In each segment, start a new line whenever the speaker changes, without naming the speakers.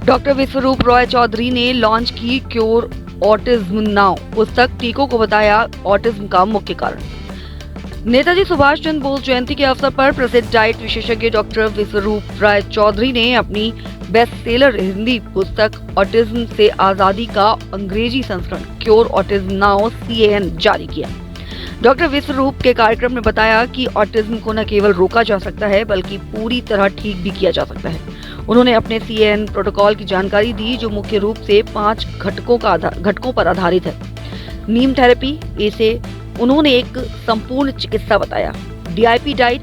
Doctor विश्वरूप रॉय चौधरी ने launch की cure autism now पुस्तक। टीकों को बताया ऑटिज्म का मुख्य कारण। नेताजी सुभाष चंद्र बोस जयंती के अवसर पर प्रसिद्ध डाइट विशेषज्ञ डॉक्टर विश्वरूप राय चौधरी ने अपनी बेस्ट सेलर हिंदी पुस्तक ऑटिज्म से आजादी का अंग्रेजी संस्करण क्योर ऑटिज्म नाउ CAN जारी किया। डॉक्टर विश्वरूप के कार्यक्रम में बताया कि ऑटिज्म को न केवल रोका जा सकता है बल्कि पूरी तरह ठीक भी किया जा सकता है। उन्होंने अपने CAN प्रोटोकॉल की जानकारी दी जो मुख्य रूप से 5 घटकों पर आधारित है। नीम थेरेपी, इसे उन्होंने एक संपूर्ण चिकित्सा बताया। DIP डाइट,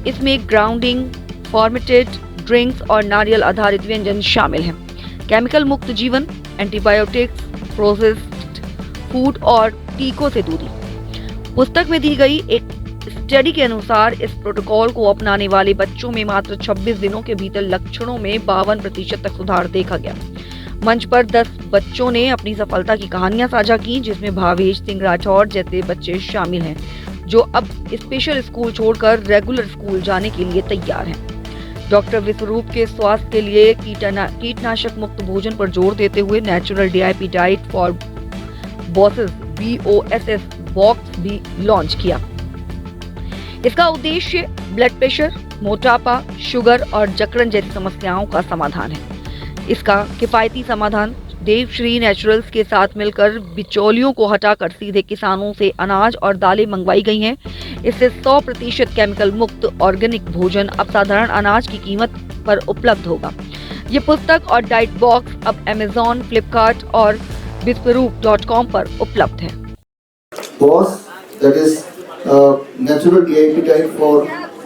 इसमें ग्राउंडिंग, फॉर्मेटेड ड्रिंक्स और नारियल आधारित व्यंजन शामिल हैं। केमिकल मुक्त जीवन, एंटीबायोटिक्स, प्रोसेस्ड फूड और टीकों से दूरी। पुस्तक में दी गई एक स्टडी के अनुसार इस प्रोटोकॉल को अपनाने वाले बच्चों में मात्र 26 दिनों के भीतर लक्षणों में 52% तक सुधार देखा गया। मंच पर 10 बच्चों ने अपनी सफलता की कहानियां साझा की, जिसमें भावेश सिंह राठौर जैसे बच्चे शामिल हैं जो अब स्पेशल स्कूल छोड़कर रेगुलर स्कूल जाने के लिए तैयार हैं। डॉक्टर विश्वरूप के स्वास्थ्य के लिए कीटनाशक मुक्त भोजन पर जोर देते हुए natural DIP diet for bosses BOSS box भी लॉन्च किया। इसका उद्देश्य ब्लड प्रेशर, मोटापा, शुगर और जकड़न जैसी समस्याओं का समाधान है। इसका किफायती समाधान देवश्री नेचुरल्स के साथ मिलकर बिचौलियों को हटाकर सीधे किसानों से अनाज और दालें मंगवाई गई हैं। इससे 100% केमिकल मुक्त ऑर्गेनिक भोजन अब साधारण अनाज की कीमत पर उपलब्ध होगा। ये पुस्तक और डाइट बॉक्स अब Amazon, फ्लिपकार्ट और विश्वरूप.com पर उपलब्ध है।
BOSS, that is natural DIP diet for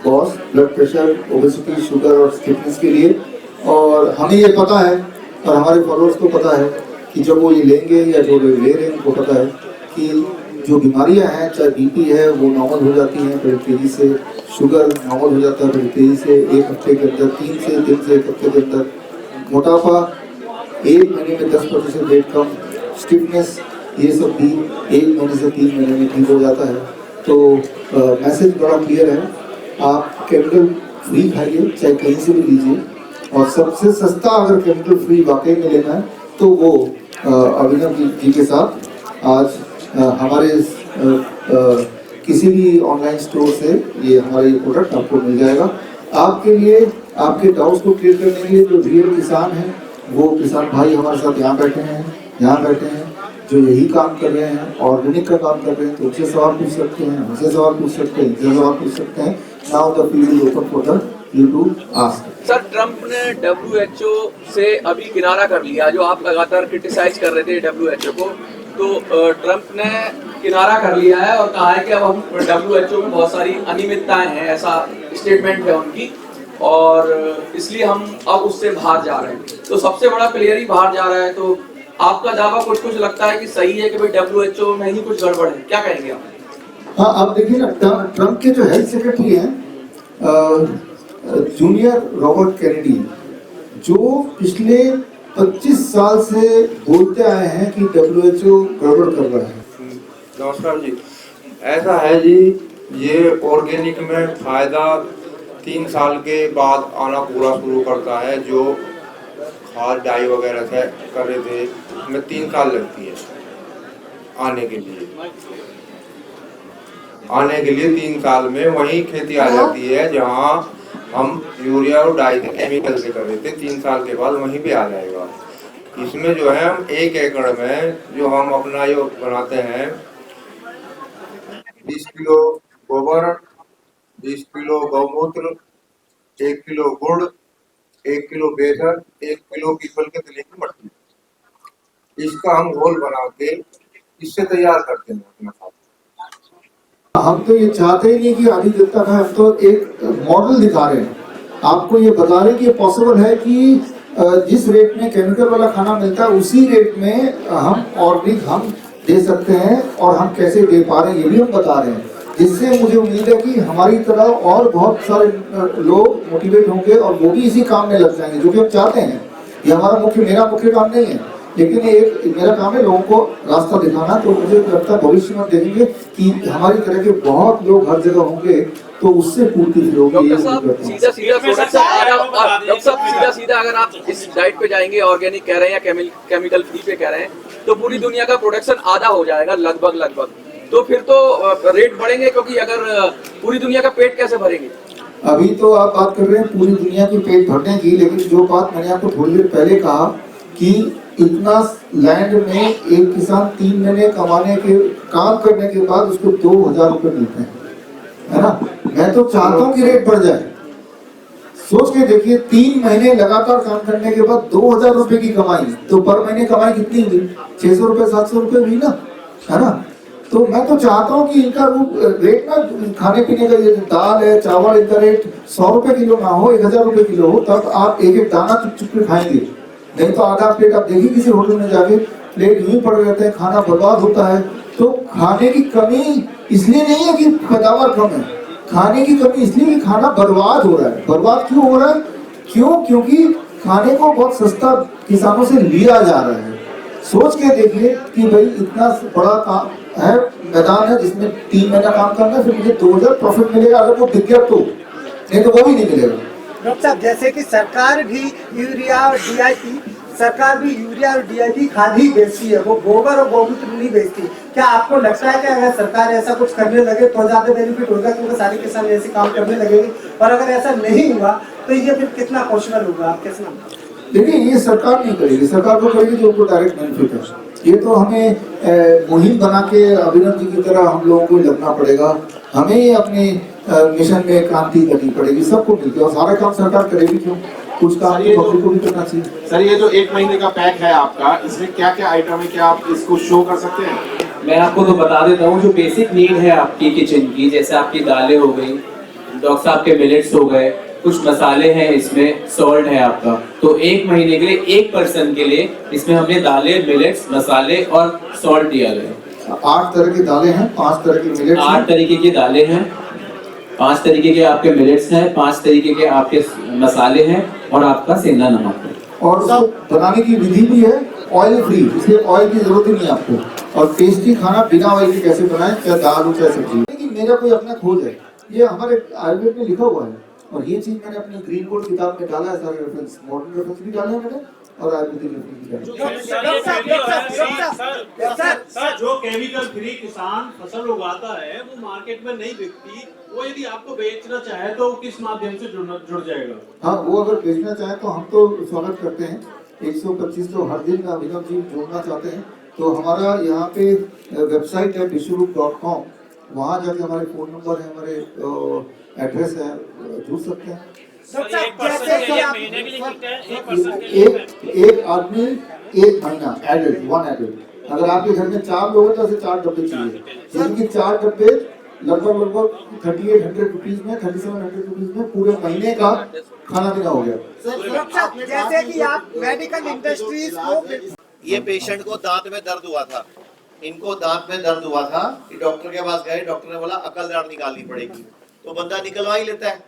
BOSS, blood pressure, obesity, sugar और स्टिफनेस के लिए। और हमें ये पता है और हमारे फॉलोअर्स को पता है कि जब वो ये लेंगे या जो लोग ले रहे हैं उनको पता है कि जो बीमारियां हैं, चाहे BP है वो नॉर्मल हो जाती हैं बड़ी तेज़ी से, शुगर नॉर्मल हो जाता है बड़ी तेज़ी से 1 हफ्ते के अंदर, 3 से 1 हफ्ते के अंदर, मोटापा 1 महीने में 10% वेट कम, स्टिफनेस ये सब भी 1 महीने से 3 महीने में ठीक हो जाता है। तो मैसेज बड़ा क्लियर है, आप केमिकल फ्री खाइए, चाहे कहीं से भी लीजिए। और सबसे सस्ता अगर केमिकल फ्री वाकई में लेना है तो वो अभिनव जी के साथ आज हमारे किसी भी ऑनलाइन स्टोर से ये हमारा ये प्रोडक्ट आपको मिल जाएगा। आपके लिए, आपके डाउट्स को क्लियर करने के लिए जो रियल किसान हैं, वो किसान भाई हमारे साथ यहाँ बैठे हैं जो यही काम कर रहे हैं, ऑर्गेनिक का काम कर रहे हैं, तो उनसे सवाल पूछ सकते हैं, हमसे सवाल पूछ सकते हैं, इनसे सवाल पूछ सकते हैं। Now the field is open for the you to ask.
Sir, Trump ने WHO से अभी किनारा कर लिया, जो आप लगातार क्रिटिसाइज कर रहे थे WHO को, तो ट्रंप ने किनारा कर लिया है और कहा है कि अब हम WHO में बहुत सारी अनियमितताएं हैं, ऐसा स्टेटमेंट है उनकी, और इसलिए हम अब उससे बाहर जा रहे हैं। तो सबसे बड़ा प्लेयर ही बाहर जा रहा है, तो आपका दावा कुछ लगता है कि सही है कि भाई WHO में ही कुछ गड़बड़ है, क्या कहेंगे आप?
हाँ, आप देखिए ना, ट्रंप के जो हेल्थ सेक्रेटरी हैं जूनियर रॉबर्ट कैनेडी, जो पिछले 25 साल से बोलते आए हैं कि WHO गड़बड़ कर रहा है।
नमस्कार जी, ऐसा है जी, ये ऑर्गेनिक में फायदा 3 साल के बाद आना पूरा शुरू करता है। जो खाद डाई वगैरह से कर रहे थे में 3 साल लगती है आने के लिए 3 साल में वही खेती आ जाती है जहाँ हम यूरिया और डाई केमिकल से कर रहे थे, 3 साल के बाद वहीं पे आ जाएगा। इसमें जो है हम 1 एकड़ में जो हम अपना जो बनाते हैं 20 किलो गोबर, 20 किलो गौमूत्र, 1 किलो गुड़, 1 किलो बेसन, 1 किलो पीपल के तले की मट्टी, इसका हम घोल बना के इससे तैयार करते हैं अपना खाद।
हम तो ये चाहते ही नहीं कि आधी जनता का, हम तो एक मॉडल दिखा रहे हैं, आपको ये बता रहे हैं कि ये पॉसिबल है कि जिस रेट में केमिकल वाला खाना मिलता है उसी रेट में हम ऑर्गेनिक हम दे सकते हैं, और हम कैसे दे पा रहे हैं ये भी हम बता रहे हैं, जिससे मुझे उम्मीद है कि हमारी तरह और बहुत सारे लोग मोटिवेट होंगे और वो भी इसी काम में लग जाएंगे जो कि हम चाहते हैं। ये मेरा मुख्य काम नहीं है, लेकिन एक मेरा काम है लोगों को रास्ता दिखाना। तो मुझे लगता है भविष्य में देखेंगे कि हमारी तरह के बहुत लोग हर जगह होंगे तो उससे पूर्ति फिर होगी।
डॉक्टर साहब सीधा सीधा प्रोडक्शन आधा, डॉक्टर साहब सीधा सीधा अगर आप इस डाइट पे जाएंगे, ऑर्गेनिक कह रहे हैं या केमिकल फ्री पे कह रहे हैं, तो पूरी दुनिया का प्रोडक्शन आधा हो जाएगा लगभग। तो फिर तो रेट बढ़ेंगे, क्योंकि अगर पूरी दुनिया का पेट कैसे भरेंगे?
अभी तो आप बात कर रहे हैं पूरी दुनिया की पेट भरने की, लेकिन जो बात मैंने आपको थोड़ी देर पहले कहा कि इतना लैंड में एक किसान 3 महीने कमाने के काम करने के बाद उसको 2000 रुपए मिलते हैं, है ना। मैं तो चाहता हूँ कि रेट बढ़ जाए। सोच के देखिए, 3 महीने लगातार काम करने के बाद 2000 रुपए की कमाई, तो पर महीने कमाई कितनी हुई? 600 रुपए 700 रुपए हुई ना, है ना। तो मैं तो चाहता हूँ कि इनका रेट ना, खाने पीने का ये दाल है चावल, इनका रेट 100 रुपए किलो ना हो, 1000 रुपए किलो हो, तब आप एक एक दाना चुप चुप के खाएंगे। नहीं तो आधा प्लेट आप देखिए किसी होटल में जाके प्लेट यूं पड़े रहते हैं, खाना बर्बाद होता है। तो खाने की कमी इसलिए नहीं है कि पैदावार कम है, खाने की कमी इसलिए कि खाना बर्बाद हो रहा है। बर्बाद क्यों हो रहा है? क्योंकि खाने को बहुत सस्ता किसानों से लिया जा रहा है। सोच के देखिए कि भाई इतना बड़ा काम है, मैदान है जिसमें 3 महीना काम करना है, फिर मुझे 2000 प्रॉफिट मिलेगा अगर वो बिक गया तो, नहीं तो वो भी नहीं मिलेगा।
डॉक्टर साहब, जैसे कि सरकार भी यूरिया और डीआईपी, सरकार भी यूरिया और डीआईपी खाद ही बेचती है, वो गोबर और गोमूत्र नहीं बेचती। क्या आपको लगता है कि अगर सरकार ऐसा कुछ करने लगे तो ज्यादा बेनिफिट होगा, क्योंकि सारे किसान ऐसे काम करने लगेंगे, और अगर ऐसा नहीं हुआ तो ये फिर कितना पॉसिबल होगा? आप कैसे मानते हैं?
देखिए, ये सरकार नहीं करेगी, सरकार को करेगी जो उनको डायरेक्ट बेनिफिट है। ये तो हमें मुहिम बना के अभिनव जी की तरह हम लोगों को लगना पड़ेगा, हमें ही अपने मिशन में क्रांति करनी पड़ेगी, सबको मिलकर। और सारा काम सरकार करेगी क्यों? कुछ काम तो पब्लिक को भी करना चाहिए।
सर, ये जो 1 महीने का पैक है आपका, इसमें क्या क्या आइटम है, क्या आप इसको शो कर सकते हैं?
मैं आपको तो बता देता हूँ, जो बेसिक नीड है आपकी किचन की, जैसे आपकी दालें हो गई, डॉक्टर साहब के मिलेट्स हो गए, कुछ मसाले हैं, इसमें सॉल्ट है आपका। तो 1 महीने के लिए 1 पर्सन के लिए इसमें हमने दालें, मिलेट्स, मसाले और सॉल्ट दिया गया।
8 तरह की दालें हैं, 5 तरह की मिलेट्स,
8 तरीके की दालें हैं, 5 तरीके के आपके मिलेट्स हैं, 5 तरीके के आपके मसाले हैं, और आपका सेंधा नमक है।
और उसको बनाने की विधि भी है ऑयल फ्री, इसलिए ऑयल की जरूरत ही नहीं है आपको। और टेस्टी खाना बिना ऑयल के कैसे बनाएं, चाहे दाल हो चाहे सब्जी। लेकिन मेरा कोई अपना खोज है, ये हमारे आयुर्वेद में लिखा हुआ है, और ये चीज मैंने अपनी ग्रीन बोर्ड किताब में डाला है। सारे रेफरेंस, मॉडर्न रेफरेंस भी डाले हैं मैंने, और आयुर्वेदिक रेफरेंस भी डाले।
सर, जो केमिकल फ्री किसान फसल उगाता है वो मार्केट में नहीं बिकती, वो यदि आपको बेचना चाहे तो किस माध्यम से जुड़ जाएगा?
हाँ, वो अगर बेचना चाहे तो हम तो स्वागत करते हैं। 125 तो हर दिन अभिनव जी जोड़ना चाहते हैं, तो हमारा यहाँ पे वेबसाइट है विश्वरूप.com, वहाँ जाके हमारे फ़ोन नंबर है, हमारे एड्रेस है, जुड़ सकते हैं। एक आदमी 1 महीना एडेड, 1 एडेड। अगर आपके घर में 4 लोग हैं तो ऐसे 4 डब्बे चाहिए, जिनकी 4 डब्बे लगभग 3800 रुपीज में, 3700 रुपीज में पूरे महीने का खाना पीना हो गया।
जैसे कि आप मेडिकल इंडस्ट्रीज को,
ये पेशेंट को दांत में दर्द हुआ था, इनको दांत में दर्द हुआ था कि डॉक्टर के पास गए, डॉक्टर ने बोला अकल दाढ़ निकालनी पड़ेगी, तो बंदा निकलवा ही लेता है।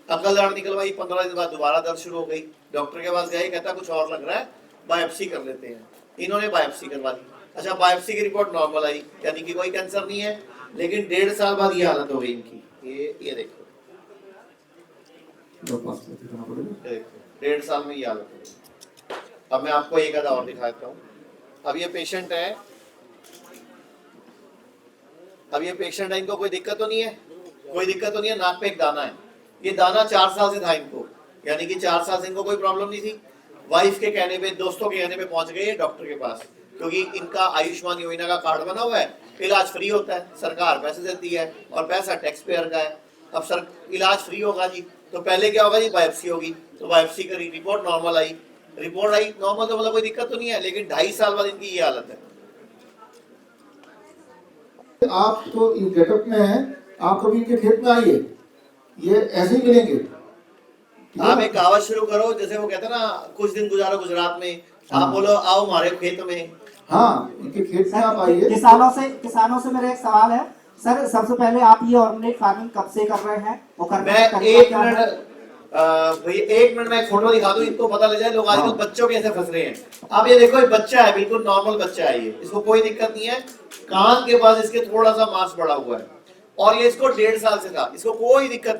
अकल दाढ़ निकलवाई, 15 दिन बाद दोबारा दर्द शुरू हो गई, डॉक्टर के पास गए, कहता कुछ और लग रहा है, बायोप्सी कर लेते हैं। इन्होंने बायोप्सी करवा ली। अच्छा, बायोप्सी की रिपोर्ट नॉर्मल आई, यानी कि कोई कैंसर नहीं है, लेकिन 1.5 साल बाद ये हालत हो गई इनकी। ये देखो, 1.5 साल में ये हालत हो गई। अब मैं आपको एक आधा और दिखाता हूँ। अब ये पेशेंट है, इनको कोई दिक्कत तो नहीं है, कोई दिक्कत तो नहीं है, नाक पे एक दाना है। ये दाना 4 साल से था इनको, यानी कि 4 साल से इनको कोई प्रॉब्लम नहीं थी। वाइफ के कहने पे, दोस्तों के कहने पे पहुंच गए डॉक्टर के पास, क्योंकि इनका आयुष्मान योजना का कार्ड बना हुआ है, इलाज फ्री होता है, सरकार पैसे देती है और पैसा टैक्स पेयर का है। अब सर इलाज फ्री होगा जी, तो पहले क्या होगा जी, बायोप्सी होगी, तो बायोप्सी करी, रिपोर्ट नॉर्मल आई, नॉर्मल तो मतलब कोई दिक्कत तो नहीं है, लेकिन 2.5 साल बाद इनकी ये हालत है।
आप तो इस गेटअप में हैं, आप कभी इनके खेत में आइए, ये ऐसे ही मिलेंगे।
आप एक कहावत शुरू करो, जैसे वो कहते हैं ना, कुछ दिन गुजारो गुजरात में, आप बोलो आओ हमारे खेत में।
हाँ, इनके खेत में आप आइए।
किसानों से मेरा एक सवाल है सर, सबसे पहले आप ये ऑर्गेनिक फार्मिंग कब से कर रहे हैं? वो करने
मैं
का
1 मिनट में एक फोटो दिखा दूं, इनको पता लग जाए लोग आजकल बच्चों कैसे फंस रहे हैं। आप ये देखो, ये बच्चा है, बिल्कुल नॉर्मल बच्चा है ये, इसको कोई दिक्कत नहीं है, कान के पास इसके थोड़ा सा मांस बढ़ा हुआ है, और ये इसको 1.5 साल से था, इसको कोई दिक्कत